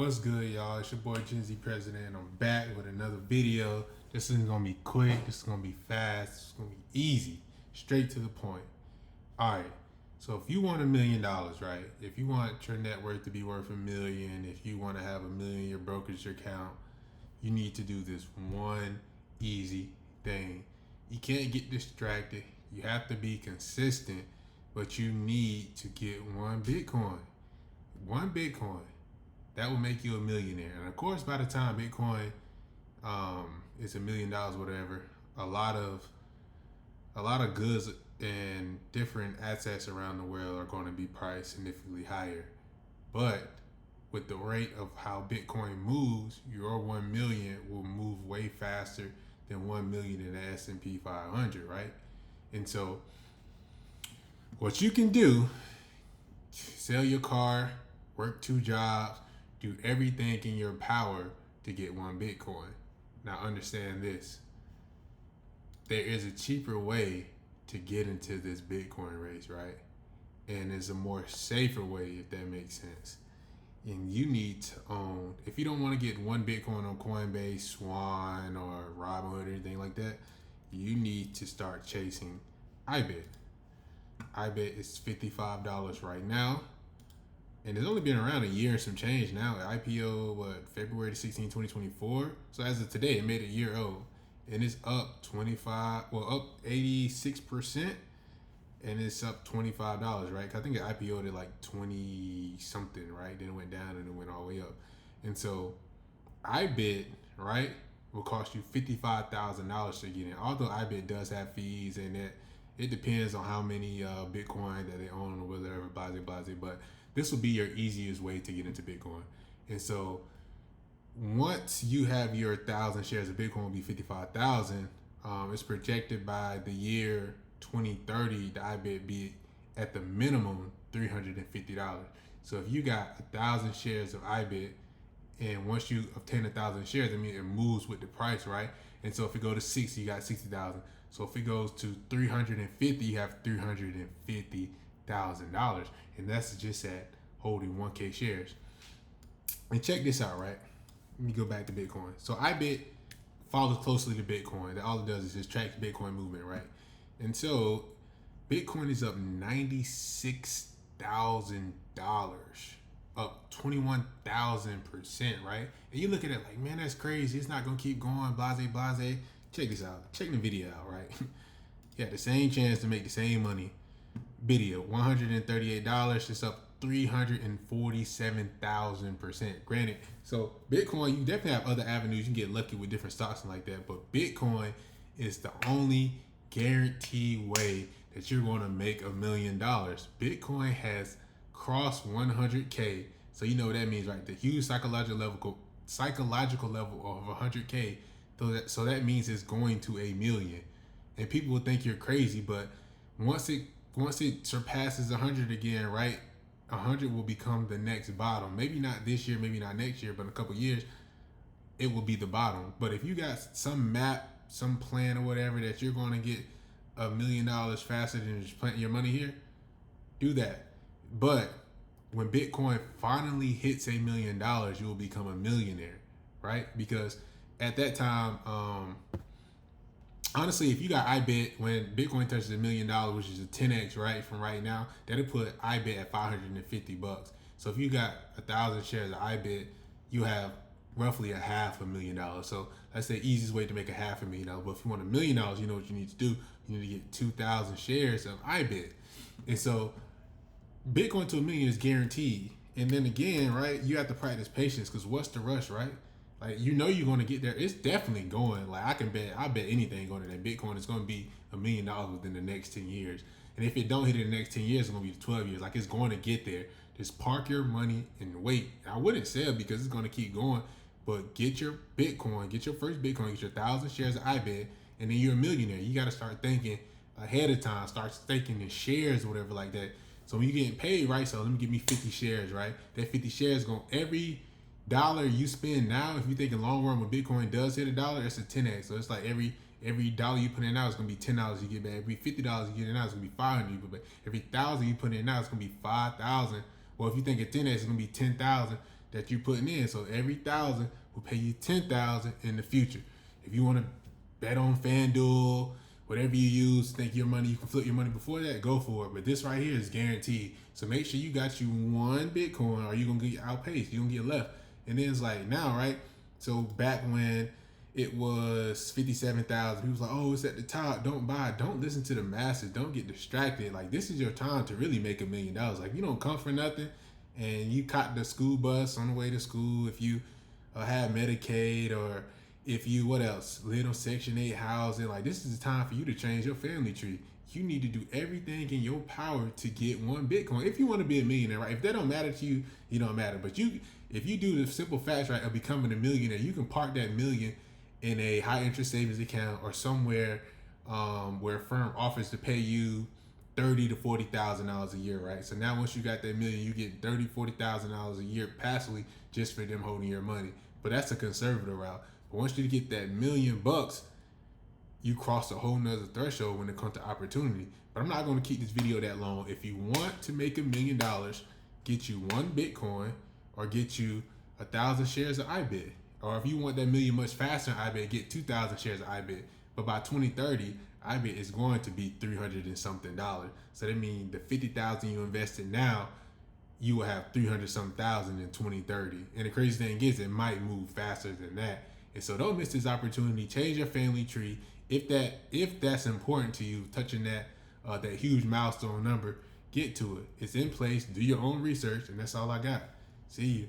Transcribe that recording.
What's good, y'all? It's your boy Gen Z President. I'm back with another video. This is gonna be quick. This is gonna be fast. This is gonna be easy, straight to the point. All right. So if you want $1 million, right? If you want your net worth to be worth $1 million, if you want to have $1 million in your brokerage account, you need to do this one easy thing. You can't get distracted. You have to be consistent, but you need to get one Bitcoin. One Bitcoin. That will make you a millionaire. And of course, by the time Bitcoin is $1 million, whatever, a lot of goods and different assets around the world are going to be priced significantly higher. But with the rate of how Bitcoin moves, your 1 million will move way faster than 1 million in the S&P 500, right? And so what you can do, sell your car, work 2 jobs, do everything in your power to get one Bitcoin. Now understand this. There is a cheaper way to get into this Bitcoin race, right? And there's a more safer way, if that makes sense. And you need to own, if you don't want to get one Bitcoin on Coinbase, Swan, or Robinhood or anything like that, you need to start chasing IBIT. IBIT is $55 right now. And it's only been around a year and some change now. IPO, February 16, 2024. So as of today, it made it a year old. And it's up up 86%. And it's up $25, right? 'Cause I think it IPO'd at like 20 something, right? Then it went down and it went all the way up. And so IBIT, right, will cost you $55,000 to get in. Although IBIT does have fees and it depends on how many Bitcoin that they own or whatever, blase. But this will be your easiest way to get into Bitcoin. And so once you have your 1,000 shares of Bitcoin will be 55,000. It's projected by the year 2030 the IBIT be at the minimum $350. So if you got 1,000 shares of IBIT, and once you obtain 1,000 shares, I mean it moves with the price, right? And so if it goes to 60, you got 60,000. So if it goes to 350, you have $350,000, and that's just at holding 1K shares. And check this out, right? Let me go back to Bitcoin. So IBIT follows closely to Bitcoin. That all it does is just track the Bitcoin movement, right? And so Bitcoin is up $96,000, up 21,000%, right? And you look at it like, man, that's crazy. It's not gonna keep going, blase. Check this out. Check the video out, right? You had the same chance to make the same money. Video, $138. It's up 347,000%. Granted, so Bitcoin, you definitely have other avenues. You can get lucky with different stocks and like that, but Bitcoin is the only guaranteed way that you're going to make $1 million. Bitcoin has crossed 100K, so you know what that means, right? The huge psychological level of 100K. So that means it's going to a million, and people will think you're crazy, but once it surpasses 100 again, right? 100 will become the next bottom. Maybe not this year, maybe not next year, but in a couple years, it will be the bottom. But if you got some map, some plan or whatever that you're going to get $1 million faster than just planting your money here, do that. But when Bitcoin finally hits $1 million, you will become a millionaire, right? Because at that time, honestly, if you got IBIT when Bitcoin touches $1 million, which is a 10x, right, from right now, that'll put IBIT at $550. So if you got 1,000 shares of IBIT, you have roughly $500,000. So that's the easiest way to make $500,000. But if you want $1 million, you know what you need to do. You need to get 2,000 shares of IBIT. And so Bitcoin to $1 million is guaranteed. And then again, right, you have to practice patience, because what's the rush, right? Like, you know you're going to get there. It's definitely going. Like, I bet anything going to that Bitcoin is going to be $1 million within the next 10 years. And if it don't hit in the next 10 years, it's going to be 12 years. Like, it's going to get there. Just park your money and wait. I wouldn't sell because it's going to keep going, but get your Bitcoin, get your first Bitcoin, get your 1,000 shares of IBIT, and then you're a millionaire. You got to start thinking ahead of time. Start thinking in shares or whatever like that. So when you're getting paid, right? So let me give me 50 shares, right? That 50 shares going every dollar you spend now, if you think in long run when Bitcoin does hit $1, it's a 10x. So it's like every dollar you put in now is gonna be $10 you get back. Every $50 you get in now is gonna be $500 you get back. Every 1,000 you put in now is gonna be 5,000. Well, if you think at 10x, it's gonna be 10,000. that you're putting in. So every 1,000 will pay you 10,000 in the future. If you want to bet on FanDuel, whatever you use, think your money, you can flip your money before that, go for it. But this right here is guaranteed. So make sure you got you one Bitcoin or you're going to get outpaced. You're going to get left. And then it's like now, right? So back when it was 57,000, people was like, oh, it's at the top. Don't buy. Don't listen to the masses. Don't get distracted. Like, this is your time to really make $1 million. Like, you don't come for nothing and you caught the school bus on the way to school. If you have Medicaid, or if you, what else, live on Section 8 housing, like, this is the time for you to change your family tree. You need to do everything in your power to get one Bitcoin. If you want to be a millionaire, right? If that don't matter to you, you don't matter. But if you do the simple facts, right, of becoming a millionaire, you can park that million in a high interest savings account or somewhere where a firm offers to pay you $30,000 to $40,000 a year, right? So now once you got that million, you get $30,000, $40,000 a year passively just for them holding your money. But that's a conservative route. But once you get that $1,000,000, you cross a whole nother threshold when it comes to opportunity. But I'm not going to keep this video that long. If you want to make $1 million, get you one Bitcoin or get you 1,000 shares of IBIT. Or if you want that million much faster in IBIT, get 2,000 shares of IBIT. But by 2030, IBIT is going to be $300 and something. So that means the 50,000 you invested now, you will have 300 something thousand in 2030. And the crazy thing is, it might move faster than that. And so don't miss this opportunity. Change your family tree. If that's important to you, touching that huge milestone number, get to it. It's in place. Do your own research, and that's all I got. See you.